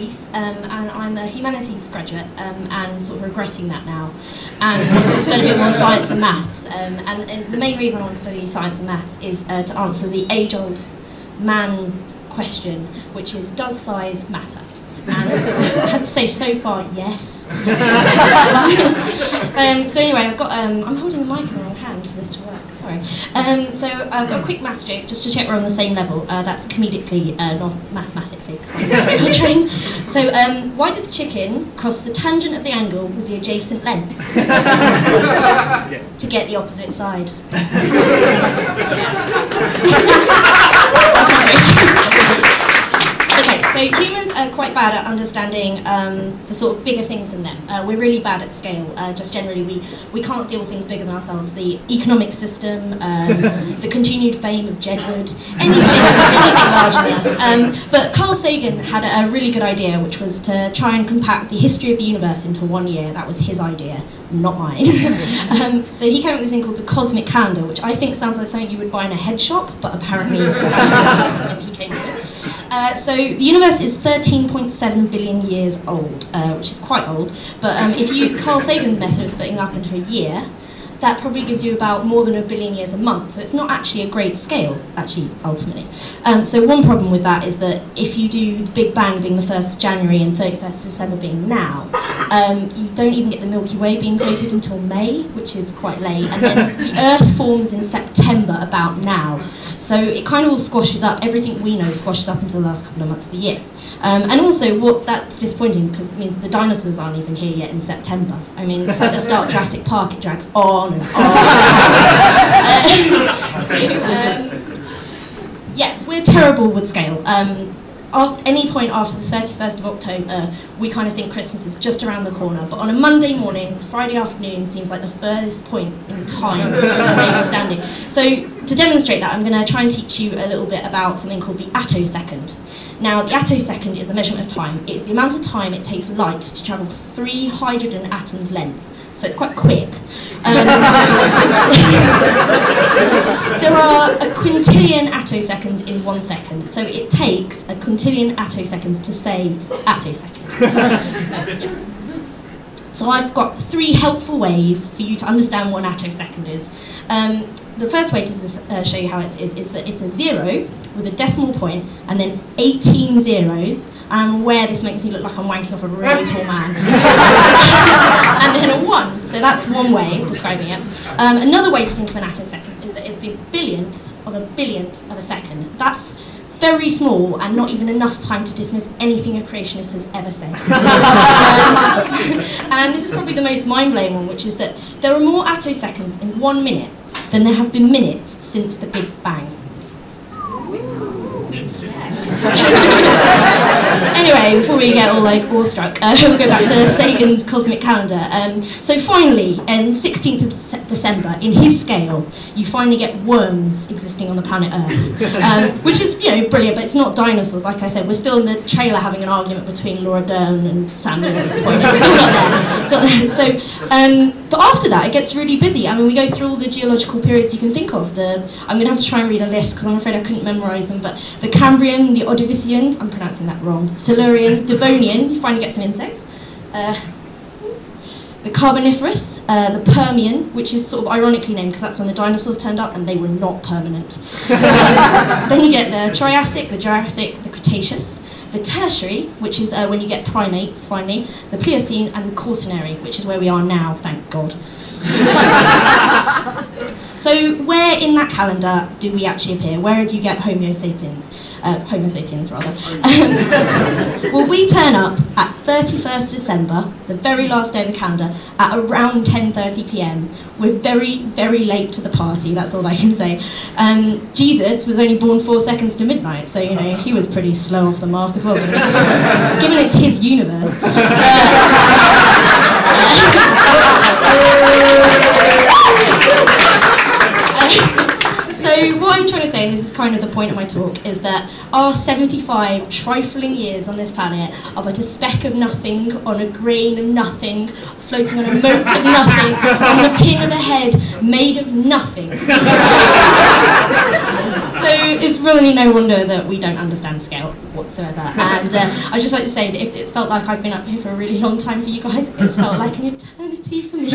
Elise, and I'm a humanities graduate and sort of regretting that now, and want to study a bit more science and maths. And the main reason I want to study science and maths is to answer the age-old man question, which is, does size matter? And I have to say, so far, yes. So anyway, I've got I'm holding the mic in the wrong hand for this to work. Sorry. So I've got a quick maths joke just to check we're on the same level. That's comedically, not mathematically, because I'm not trained. So why did the chicken cross the tangent of the angle with the adjacent length? To get the opposite side. Okay, so humans are quite bad at understanding the sort of bigger things than them. We're really bad at scale. Just generally, we can't deal with things bigger than ourselves. The economic system, the continued fame of Jedward, anything larger than us. But Carl Sagan had a really good idea, which was to try and compact the history of the universe into 1 year. That was his idea, not mine. So he came up with this thing called the cosmic calendar, which I think sounds like something you would buy in a head shop, but apparently he came with it. So the universe is 13.7 billion years old, which is quite old, but if you use Carl Sagan's method of splitting it up into a year, that probably gives you about more than 1 billion years a month, so it's not actually a great scale, actually, ultimately. So one problem with that is that if you do the Big Bang being the 1st of January and 31st of December being now, you don't even get the Milky Way being created until May, which is quite late, and then the Earth forms in September about now. So it kind of all squashes up, everything we know squashes up into the last couple of months of the year. And also, that's disappointing, because I mean, the dinosaurs aren't even here yet in September. I mean, it's like the start of Jurassic Park, it drags on and on. Yeah, we're terrible with scale. At any point after the 31st of October, we kind of think Christmas is just around the corner, but on a Monday morning, Friday afternoon seems like the furthest point in time we're standing. So to demonstrate that, I'm going to try and teach you a little bit about something called the attosecond. Now, the attosecond is a measurement of time. It's the amount of time it takes light to travel 3 hydrogen atoms' length. So it's quite quick. There are a quintillion attoseconds in 1 second, so it takes a quintillion attoseconds to say attosecond. So I've got 3 helpful ways for you to understand what an attosecond is. The first way to show you how it is that it's a 0 with a decimal point and then 18 zeros. And where this makes me look like I'm wanking off a really tall man. And then a 1, so that's one way of describing it. Another way to think of an attosecond is that it's the billionth of a second. That's very small and not even enough time to dismiss anything a creationist has ever said. And this is probably the most mind-blowing one, which is that there are more attoseconds in 1 minute than there have been minutes since the Big Bang. Anyway, before we get all like awestruck, we'll go back to Sagan's cosmic calendar. So finally, on 16th of December, in his scale, you finally get worms existing on the planet Earth, which is, you know, brilliant. But it's not dinosaurs. Like I said, we're still in the trailer having an argument between Laura Dern and Sam Neill at this point. It's still not there. But after that, it gets really busy. I mean, we go through all the geological periods you can think of. I'm going to have to try and read a list because I'm afraid I couldn't memorise them. But the Cambrian, the Ordovician, I'm pronouncing that wrong, Silurian, Devonian, you finally get some insects, the Carboniferous, the Permian, which is sort of ironically named because that's when the dinosaurs turned up and they were not permanent. Then you get the Triassic, the Jurassic, the Cretaceous, the Tertiary, which is when you get primates finally, the Pliocene, and the Quaternary, which is where we are now, thank God. So where in that calendar do we actually appear? Where do you get Homo sapiens? Homo sapiens, rather. Well, we turn up at 31st December, the very last day of the calendar, at around 10:30 p.m. We're very, very late to the party, that's all I can say. Jesus was only born 4 seconds to midnight, so, you know, he was pretty slow off the mark as well, given it's his universe. So what I'm trying to say, and this is kind of the point of my talk, is that our 75 trifling years on this planet are but a speck of nothing on a grain of nothing, floating on a mote of nothing, on the pin of a head made of nothing. So it's really no wonder that we don't understand scale whatsoever. And I'd just like to say that it's felt like I've been up here for a really long time for you guys, it's felt like an eternity for me.